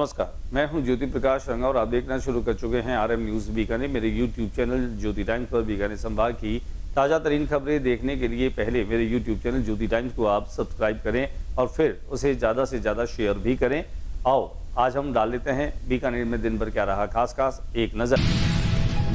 नमस्कार, मैं हूं ज्योति प्रकाश रंगा और आप देखना शुरू कर चुके हैं आरएम न्यूज बीकानेर। मेरे यूट्यूब चैनल ज्योति टाइम्स पर बीकानेर संभाग की ताजा तरीन खबरें देखने के लिए पहले मेरे यूट्यूब चैनल ज्योति टाइम्स को आप सब्सक्राइब करें और फिर उसे ज्यादा से ज्यादा शेयर भी करें। आओ आज हम डाल लेते हैं बीकानेर में दिन भर क्या रहा खास एक नजर।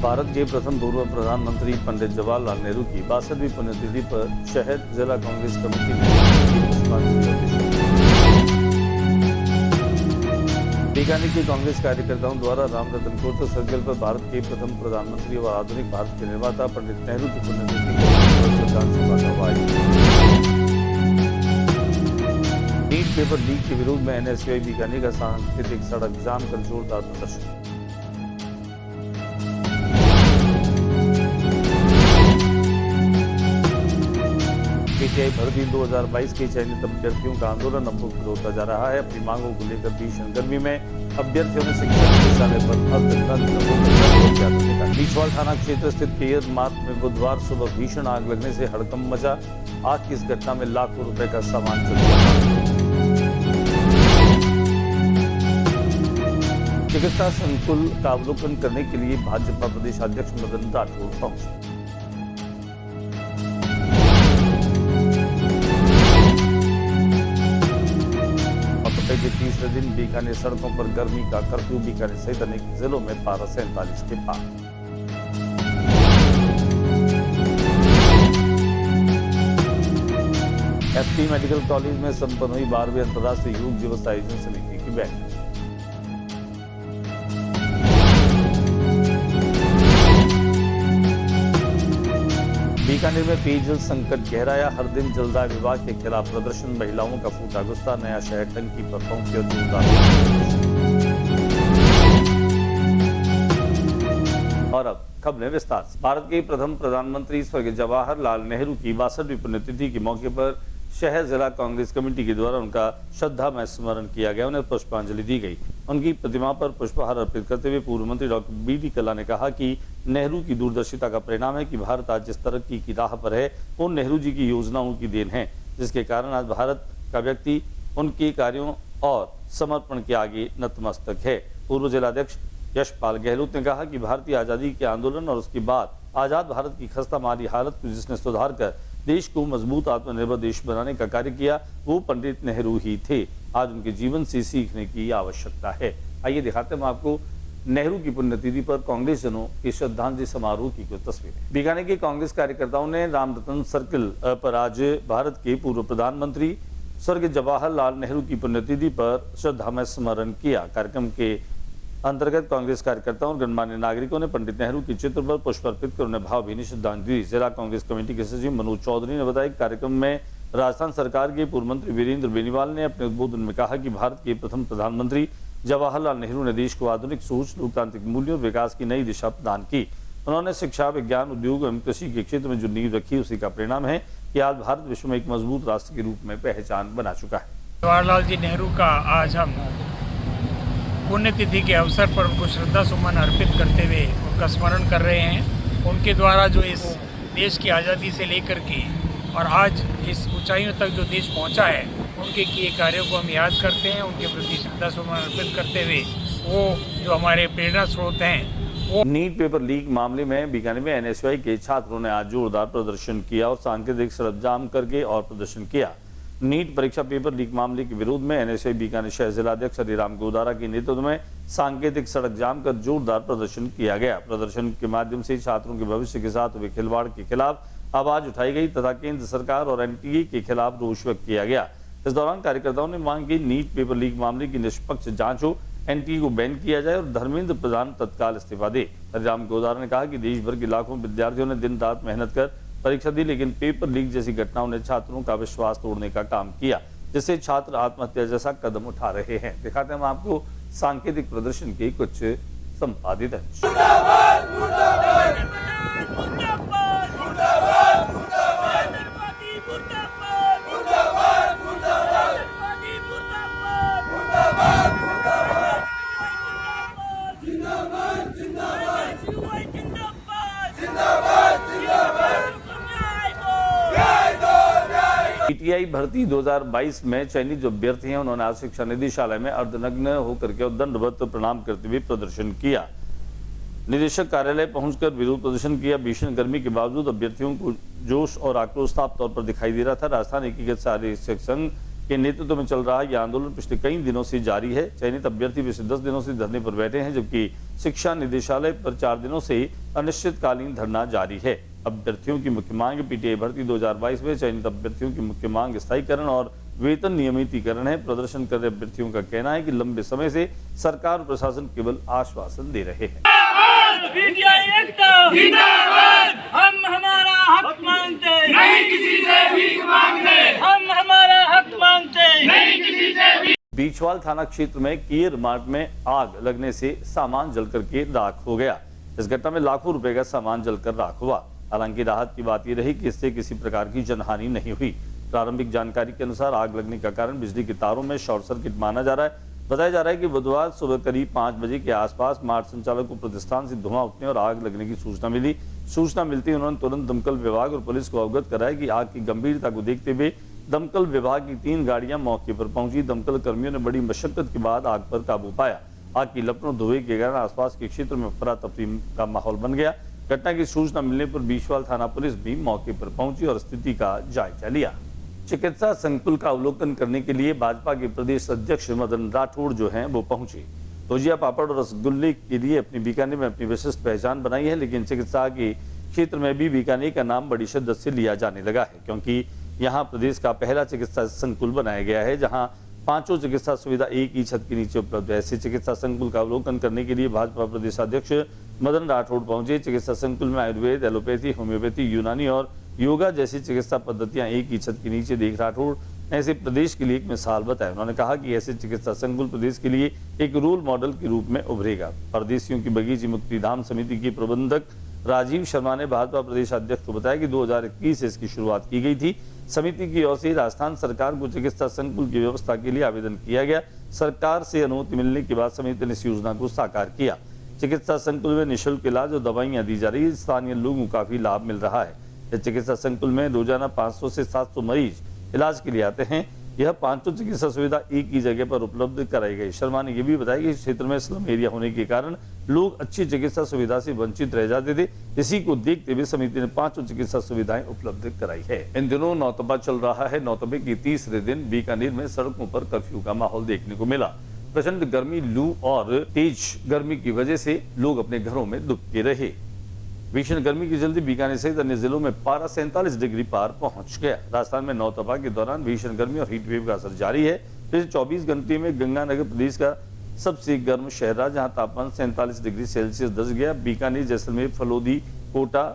भारत के प्रथम पूर्व प्रधानमंत्री पंडित जवाहरलाल नेहरू की 62वीं पुण्यतिथि पर शहर जिला कांग्रेस कमेटी ने बीकानेर के कांग्रेस कार्यकर्ताओं द्वारा राम रतन कोर सर्कल पर भारत के प्रथम प्रधानमंत्री व आधुनिक भारत के निर्माता पंडित नेहरू की पुण्यतिथि पर श्रद्धांजलि सभा करवाई। नीट पेपर लीक के विरोध में एनएसयूआई बीकानेर का सांकेतिक सड़क जाम कर जोरदार प्रदर्शन। पीटीआई भर्ती 2022 के चयनित अभ्यर्थियों का आंदोलन अब मुक्त होता जा रहा है। अपनी मांगों को लेकर भीषण गर्मी में अभ्यर्थियों ने शिक्षा निदेशालय पर बीचवाल थाना क्षेत्र स्थित केयर मार्ट में बुधवार सुबह भीषण आग लगने से हड़कंप मचा। आग की इस घटना में लाखों रुपए का सामान जल गया। चिकित्सा संकुल का अवलोकन करने के लिए भाजपा प्रदेश अध्यक्ष मदन राठौर पहुंचे। के तीसरे दिन बीकानेर सड़कों पर गर्मी का कर्फ्यू। बीकानेर सहित अनेक जिलों में पारा 47 के पार। एसपी मेडिकल कॉलेज में संपन्न हुई 12वीं अंतर्राष्ट्रीय योग दिवस आयोजन समिति की बैठक। बीकानेर में पेयजल संकट गहराया। हर दिन जलदाय विभाग के खिलाफ प्रदर्शन। महिलाओं का फूटा गुस्सा। नया शहर टंकी पर पहुंचे और अब खबरें विस्तार से। भारत के प्रथम प्रधानमंत्री स्वर्गीय जवाहरलाल नेहरू की 62वीं पुण्यतिथि के मौके पर शहर जिला कांग्रेस कमेटी के द्वारा उनका श्रद्धामय स्मरण किया गया। उन्हें पुष्पांजलि दी गई। उनकी प्रतिमा पर पुष्पहार अर्पित करते हुए पूर्व मंत्री डॉक्टर बी.डी. कल्ला ने कहा कि नेहरू की दूरदर्शिता का परिणाम है कि भारत आज जिस तरक्की की राह पर है वो नेहरू जी की योजनाओं की देन है, जिसके कारण आज भारत का व्यक्ति उनके कार्यों और समर्पण के आगे नतमस्तक है। पूर्व जिलाध्यक्ष यशपाल गहलोत ने कहा कि भारतीय आजादी के आंदोलन और उसके बाद आजाद भारत की खस्ता मारी हालत को जिसने सुधार कर देश को मजबूत आत्मनिर्भर देश बनाने का कार्य किया वो पंडित नेहरू ही थे। आज उनके जीवन से सीखने की आवश्यकता है। आइए दिखाते हैं आपको नेहरू की पुण्यतिथि पर कांग्रेस जनों की श्रद्धांजलि समारोह की कुछ तस्वीरें। बीकानेर के कांग्रेस कार्यकर्ताओं ने राम रतन सर्कल पर आज भारत के पूर्व प्रधानमंत्री स्वर्गीय जवाहरलाल नेहरू की पुण्यतिथि पर श्रद्धामय स्मरण किया। कार्यक्रम के अंतर्गत कांग्रेस कार्यकर्ताओं और गणमान्य नागरिकों ने पंडित नेहरू के चित्र पर पुष्प अर्पित कर उन्हें भावभीनी श्रद्धांजलि दी। जिला कांग्रेस कमेटी के सचिव मनोज चौधरी ने बताया कि कार्यक्रम में राजस्थान सरकार के पूर्व मंत्री वीरेंद्र बेनीवाल ने अपने उद्बोधन में कहा कि भारत के प्रथम प्रधानमंत्री जवाहरलाल नेहरू ने देश को आधुनिक सोच, लोकतांत्रिक मूल्यों और विकास की नई दिशा प्रदान की। उन्होंने शिक्षा, विज्ञान, उद्योग एवं कृषि के क्षेत्र में जो नींव रखी उसी का परिणाम है कि आज भारत विश्व में एक मजबूत राष्ट्र के रूप में पहचान बना चुका है। जवाहरलाल जी नेहरू का आज हम पुण्यतिथि के अवसर पर उनको श्रद्धा सुमन अर्पित करते हुए उनका स्मरण कर रहे हैं। उनके द्वारा जो इस देश की आज़ादी से लेकर के और आज इस ऊंचाइयों तक जो देश पहुंचा है उनके किए कार्यों को हम याद करते हैं। उनके प्रति श्रद्धा सुमन अर्पित करते हुए वो जो हमारे प्रेरणा स्रोत हैं वो। नीट पेपर लीक मामले में बीकानेर में एनएसयूआई के छात्रों ने आज जोरदार प्रदर्शन किया और सांकेतिक सड़क जाम करके और प्रदर्शन किया। नीट परीक्षा पेपर लीक मामले के विरोध में एनएसयूआई बीकानेर शहर जिलाध्यक्ष हरिराम गोदारा के नेतृत्व में सांकेतिक सड़क जाम कर जोरदार प्रदर्शन किया गया। प्रदर्शन के माध्यम से छात्रों के भविष्य के साथ हुए खिलवाड़ के खिलाफ आवाज उठाई गई तथा केंद्र सरकार और एनटीए के खिलाफ रोष व्यक्त किया गया। इस दौरान कार्यकर्ताओं ने मांग की नीट पेपर लीक मामले की निष्पक्ष जांच हो, एनटीए को बैन किया जाए और धर्मेंद्र प्रधान तत्काल इस्तीफा दे। हरिराम गोदारा ने कहा कि देश भर के लाखों विद्यार्थियों ने दिन रात मेहनत कर परीक्षा दी, लेकिन पेपर लीक जैसी घटनाओं ने छात्रों का विश्वास तोड़ने का काम किया, जिससे छात्र आत्महत्या जैसा कदम उठा रहे हैं। दिखाते हैं हम आपको सांकेतिक प्रदर्शन के कुछ संपादित पीटीआई भर्ती 2022 में चयनित जो अभ्यर्थी हैं उन्होंने आज शिक्षा निदेशालय में अर्धनग्न होकर के और दंडवत प्रणाम करते हुए प्रदर्शन किया। निदेशक कार्यालय पहुंचकर विरोध प्रदर्शन किया। भीषण गर्मी के बावजूद अभ्यर्थियों को जोश और आक्रोश साफ तौर पर दिखाई दे रहा था। राजस्थान एकीकृत शारीरिक शिक्षक संघ के नेतृत्व में चल रहा यह आंदोलन पिछले कई दिनों से जारी है। चयनित अभ्यर्थी पिछले 10 दिनों से धरने पर बैठे हैं, जबकि शिक्षा निदेशालय पर 4 दिनों से अनिश्चितकालीन धरना जारी है। अभ्यर्थियों की मुख्य मांग पीटीआई भर्ती 2022 में चयनित अभ्यर्थियों की मुख्य मांग स्थायीकरण और वेतन नियमितीकरण है। प्रदर्शन कर रहे अभ्यर्थियों का कहना है कि लंबे समय से सरकार और प्रशासन केवल आश्वासन दे रहे हैं। हम हमारा हक मांगते नहीं, किसी से भीख मांगते। हम हमारा हक मांगते नहीं, किसी से भीख। बीछवाल थाना क्षेत्र में कीर मार्ट में आग लगने से सामान जलकर के राख हो गया। इस घटना में लाखों रुपए का सामान जलकर राख हुआ। हालांकि राहत की बात यह रही कि इससे किसी प्रकार की जनहानि नहीं हुई। प्रारंभिक जानकारी के अनुसार आग लगने का कारण बिजली के तारों में शॉर्ट सर्किट माना जा रहा है। बताया जा रहा है कि बुधवार सुबह करीब 5 बजे के आसपास मार्ट संचालक को प्रतिष्ठान से धुआं उठने और आग लगने की सूचना मिली। सूचना मिलते ही उन्होंने तुरंत दमकल विभाग और पुलिस को अवगत कराया कि आग की गंभीरता को देखते हुए दमकल विभाग की 3 गाड़ियां मौके पर पहुंची। दमकल कर्मियों ने बड़ी मशक्कत के बाद आग पर काबू पाया। आग की लपटों धुएं के कारण आसपास के क्षेत्र में अफरा तफरी का माहौल बन गया। घटना की सूचना मिलने पर बीछवाल थाना पुलिस भी मौके पर पहुंची और स्थिति का जायजा लिया। चिकित्सा संकुल का अवलोकन करने के लिए भाजपा के प्रदेश अध्यक्ष मदन राठौड़ जो हैं वो पहुंचे। भुजिया पापड़ और रसगुल्ले के लिए अपनी बीकानेर में अपनी विशिष्ट पहचान बनाई है, लेकिन चिकित्सा के क्षेत्र में भी बीकानेर का नाम बड़ी शिद्दत से लिया जाने लगा है, क्योंकि यहाँ प्रदेश का पहला चिकित्सा संकुल बनाया गया है जहाँ 5 चिकित्सा सुविधा एक ही छत के नीचे उपलब्ध है। ऐसे चिकित्सा संकुल का अवलोकन करने के लिए भाजपा प्रदेश अध्यक्ष मदन राठौड़ पहुंचे। चिकित्सा संकुल में आयुर्वेद, एलोपैथी, होम्योपैथी, यूनानी और योगा जैसी चिकित्सा पद्धतियां एक ही छत के नीचे देख राठौड़ ऐसे प्रदेश के लिए एक मिसाल बताया। उन्होंने कहा कि ऐसे चिकित्सा संकुल प्रदेश के लिए एक रोल मॉडल के रूप में उभरेगा। परदेशियों की बगीची मुक्ति धाम समिति के प्रबंधक राजीव शर्मा ने भाजपा प्रदेश अध्यक्ष को बताया कि 2021 से इसकी शुरुआत की गई थी। समिति की ओर से राजस्थान सरकार को चिकित्सा संकुल की व्यवस्था के लिए आवेदन किया गया। सरकार से अनुमति मिलने के बाद समिति ने इस योजना को साकार किया। चिकित्सा संकुल में निःशुल्क इलाज और दवाइयां दी जा रही है। स्थानीय लोगों को काफी लाभ मिल रहा है। इस चिकित्सा संकुल में रोजाना 500 से 700 मरीज इलाज के लिए आते हैं। यह 5 चिकित्सा सुविधा एक ही जगह पर उपलब्ध कराई गई। शर्मा ने यह भी बताया कि इस क्षेत्र में स्लम एरिया होने के कारण लोग अच्छी चिकित्सा सुविधा से वंचित रह जाते थे। इसी को देखते हुए समिति ने 5 चिकित्सा सुविधाएं उपलब्ध कराई है। इन दिनों नौतपा चल रहा है। नौतपे के तीसरे दिन बीकानेर में सड़कों पर कर्फ्यू का माहौल देखने को मिला। प्रचंड गर्मी, लू और तेज गर्मी की वजह से लोग अपने घरों में दुबके रहे। भीषण गर्मी के चलते बीकानेर सहित अन्य जिलों में पारा 47 डिग्री पार पहुंच गया। राजस्थान में नौतपा के दौरान भीषण गर्मी और हीट वेव का असर जारी है। पिछले 24 घंटे में गंगानगर प्रदेश का सबसे गर्म शहर रहा, जहां तापमान 47 डिग्री सेल्सियस दर्ज गया। बीकानेर, जैसलमेर, फलोदी, कोटा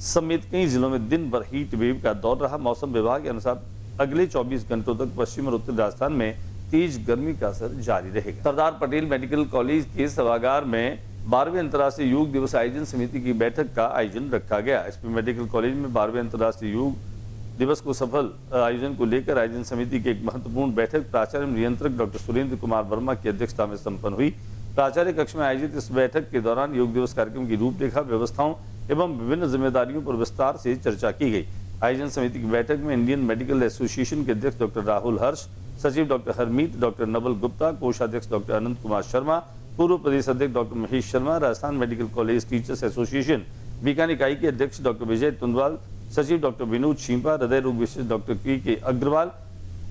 समेत कई जिलों में दिन भर हीट वेव का दौर रहा। मौसम विभाग के अनुसार अगले 24 घंटों तक पश्चिम और उत्तर राजस्थान में तेज गर्मी का असर जारी रहेगा। सरदार पटेल मेडिकल कॉलेज के सभागार में 12वें अंतर्राष्ट्रीय योग दिवस आयोजन समिति की बैठक का आयोजन रखा गया। एसपी मेडिकल कॉलेज में 12वें अंतर्राष्ट्रीय योग दिवस को सफल आयोजन को लेकर आयोजन समिति की एक महत्वपूर्ण बैठक प्राचार्य नियंत्रक डॉक्टर सुरेंद्र कुमार वर्मा की अध्यक्षता में संपन्न हुई। प्राचार्य कक्ष में आयोजित इस बैठक के दौरान योग दिवस कार्यक्रम की रूपरेखा, व्यवस्थाओं एवं विभिन्न जिम्मेदारियों पर विस्तार से चर्चा की गई। आयोजन समिति की बैठक में इंडियन मेडिकल एसोसिएशन के अध्यक्ष डॉक्टर राहुल हर्ष, सचिव डॉक्टर हरमीत, डॉक्टर नवल गुप्ता, कोषाध्यक्ष डॉक्टर अनंत कुमार शर्मा, पूर्व प्रदेश अध्यक्ष doctor Mahesh Sharma, Rajasthan medical college teachers association Bikaner इकाई के अध्यक्ष डॉक्टर विजय तुंदवाल, सचिव डॉक्टर विनोद छिंपा, हृदय रोग विशेषज्ञ डॉक्टर के अग्रवाल,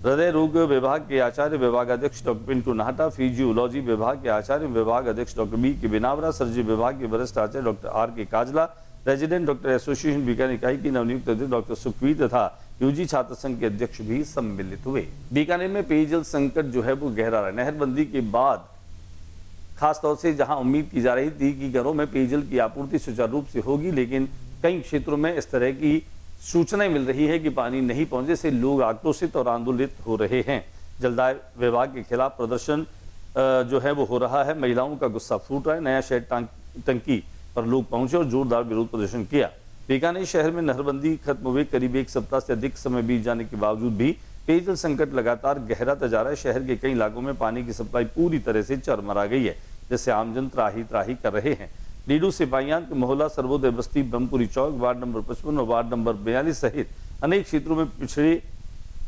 हृदय रोग विभाग के आचार्य विभाग अध्यक्ष डॉक्टर पिंटू नाहटा, फिजियोलॉजी विभाग के आचार्य विभाग अध्यक्ष डॉक्टर बी के बिनावरा, सर्जरी विभाग के वरिष्ठ आचार्य डॉक्टर आर के Kajla, resident doctor association Bikaner इकाई की नवनियुक्त अध्यक्ष डॉक्टर सुखवीर तथा यूजी छात्र संघ के अध्यक्ष भी सम्मिलित हुए। बीकानेर में पेयजल संकट जो है वो गहरा रहा। नहरबंदी के बाद खासतौर से जहां उम्मीद की जा रही थी कि घरों में पेयजल की आपूर्ति सुचारू रूप से होगी, लेकिन कई क्षेत्रों में इस तरह की सूचनाएं मिल रही है कि पानी नहीं पहुंचे से लोग आक्रोशित और आंदोलित हो रहे हैं। जलदाय विभाग के खिलाफ प्रदर्शन जो है वो हो रहा है। महिलाओं का गुस्सा फूट रहा है। नया शहर टंकी पर लोग पहुंचे और जोरदार विरोध प्रदर्शन किया। बीकानेर शहर में नहरबंदी खत्म हुए करीब 1 सप्ताह से अधिक समय बीत जाने के बावजूद भी पेयजल संकट लगातार गहराता जा रहा है। शहर के कई इलाकों में पानी की सप्लाई पूरी तरह से चरमरा गई है, जिससे आमजन त्राही त्राही कर रहे हैं। डीडू सिपाहियान, मोहल्ला, सर्वोदय बस्ती, ब्रह्मपुरी चौक, वार्ड नंबर 55 और वार्ड नंबर 42 सहित अनेक क्षेत्रों में पिछड़े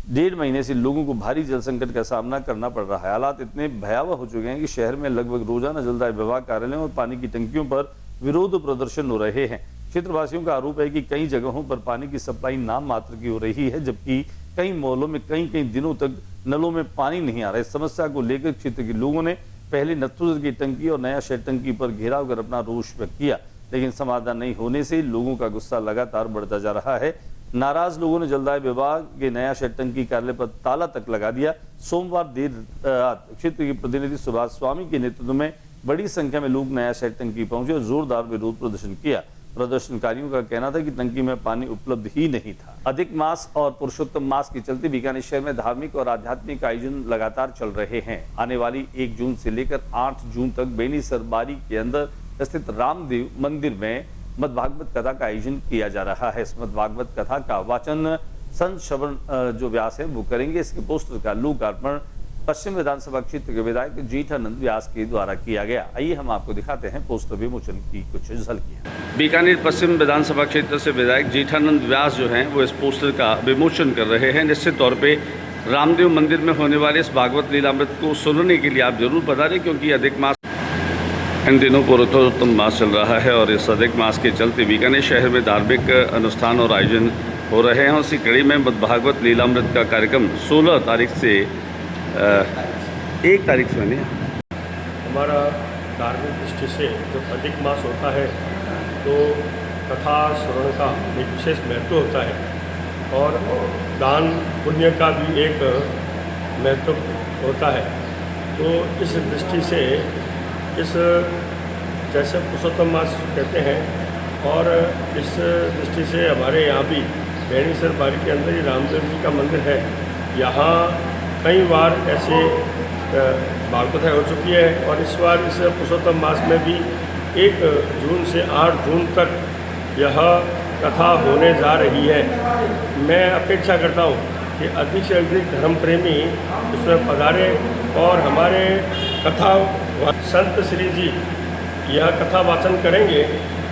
1.5 महीने से लोगों को भारी जल संकट का सामना करना पड़ रहा है। हालात इतने भयावह हो चुके हैं कि शहर में लगभग रोजाना जलदाय विभाग कार्यालयों और पानी की टंकियों पर विरोध प्रदर्शन हो रहे हैं। क्षेत्रवासियों का आरोप है कि कई जगहों पर पानी की सप्लाई नाम मात्र की हो रही है, जबकि कई मोहल्लों में कई दिनों तक नलों में पानी नहीं आ रहा है। इस समस्या को लेकर क्षेत्र के लोगों ने पहले नत्थुजर की टंकी और नया शेड टंकी पर घेराव कर अपना रोष व्यक्त किया, लेकिन समाधान नहीं होने से लोगों का गुस्सा लगातार बढ़ता जा रहा है। नाराज लोगों ने जलदाय विभाग के नया शेड टंकी कार्यालय पर ताला तक लगा दिया। सोमवार देर रात क्षेत्र के प्रतिनिधि सुभाष स्वामी के नेतृत्व में बड़ी संख्या में लोग नया शेड टंकी पहुंचे और जोरदार विरोध प्रदर्शन किया। प्रदर्शनकारियों का कहना था कि टंकी में पानी उपलब्ध ही नहीं था। अधिक मास और पुरुषोत्तम मास के चलते बीकानेर शहर में धार्मिक और आध्यात्मिक आयोजन लगातार चल रहे हैं। आने वाली 1 जून से लेकर 8 जून तक बेनीसर बारी के अंदर स्थित रामदेव मंदिर में मद्भागवत कथा का आयोजन किया जा रहा है। इस मद्भागवत कथा का वाचन संत श्रवण जो व्यास है वो करेंगे। इसके पोस्टर का लोकार्पण पश्चिम विधानसभा क्षेत्र के विधायक जेठानंद व्यास के द्वारा किया गया। आइए हम आपको दिखाते हैं पोस्टर विमोचन की कुछ झलकियां। बीकानेर पश्चिम विधानसभा क्षेत्र से विधायक जेठानंद व्यास जो हैं वो इस पोस्टर का विमोचन कर रहे हैं। निश्चित तौर पे रामदेव मंदिर में होने वाले इस भागवत लीलामृत को सुनने के लिए आप जरूर पधारें, क्योंकि अधिक मास इन दिनों पुरुषोत्तम मास चल रहा है और इस अधिक मास के चलते बीकानेर शहर में धार्मिक अनुष्ठान और आयोजन हो रहे हैं। उसी कड़ी में भागवत लीलामृत का कार्यक्रम 16 तारीख से 1 तारीख से नहीं। हमारा धार्मिक दृष्टि से जब अधिक मास होता है तो कथा श्रवण का एक विशेष महत्व होता है और दान पुण्य का भी एक महत्व होता है। तो इस दृष्टि से इस जैसे पुरुषोत्तम मास कहते हैं और इस दृष्टि से हमारे यहाँ भी बेनीसर बारी के अंदर ही रामदेव जी का मंदिर है। यहाँ कई बार ऐसे भागवत हो चुकी है और इस बार इस पुरुषोत्तम मास में भी 1 जून से 8 जून तक यह कथा होने जा रही है। मैं अपेक्षा करता हूँ कि अधिक से अधिक धर्म प्रेमी इसमें पधारे और हमारे कथा संत श्री जी यह कथा वाचन करेंगे,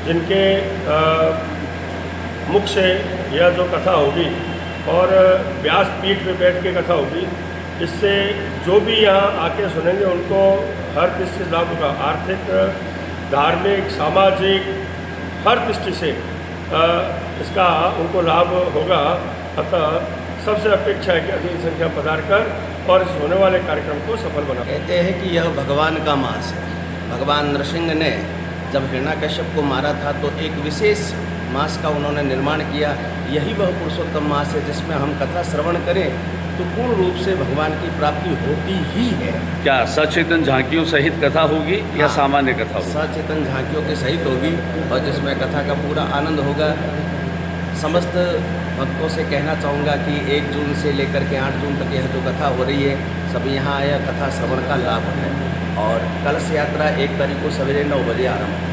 जिनके मुख से यह जो कथा होगी और व्यास पीठ पे बैठ के कथा होगी, इससे जो भी यहाँ आके सुनेंगे उनको हर दृष्टि से लाभ होगा। आर्थिक, धार्मिक, सामाजिक हर दृष्टि से इसका उनको लाभ होगा। अतः सबसे अपेक्षा है कि अधिक संख्या पधार कर और इस होने वाले कार्यक्रम को सफल बना। कहते हैं कि यह भगवान का मास है। भगवान नरसिंह ने जब हिरण्याकश्यप को मारा था तो एक विशेष मास का उन्होंने निर्माण किया। यही वह पुरुषोत्तम मास है जिसमें हम कथा श्रवण करें तो पूर्ण रूप से भगवान की प्राप्ति होती ही है। क्या सचेतन झांकियों सहित कथा होगी या सामान्य कथा होगी? सचेतन झांकियों के सहित होगी और जिसमें कथा का पूरा आनंद होगा। समस्त भक्तों से कहना चाहूँगा कि 1 जून से लेकर के 8 जून तक यह जो कथा हो रही है सब यहाँ आया कथा श्रवण का लाभ है और कलश यात्रा 1 तारीख को सवेरे 9 बजे आरंभ होगी।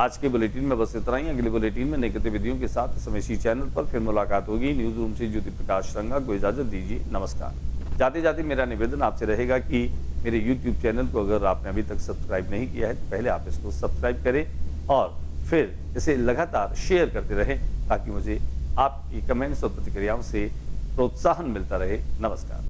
आज के बुलेटिन में बस इतना ही। अगले बुलेटिन में नई गतिविधियों के साथ समय इसी चैनल पर फिर मुलाकात होगी। न्यूज रूम से ज्योति प्रकाश रंगा को इजाजत दीजिए। नमस्कार। जाते जाते मेरा निवेदन आपसे रहेगा कि मेरे YouTube चैनल को अगर आपने अभी तक सब्सक्राइब नहीं किया है तो पहले आप इसको सब्सक्राइब करें और फिर इसे लगातार शेयर करते रहें ताकि मुझे आपकी कमेंट्स और प्रतिक्रियाओं से प्रोत्साहन मिलता रहे। नमस्कार।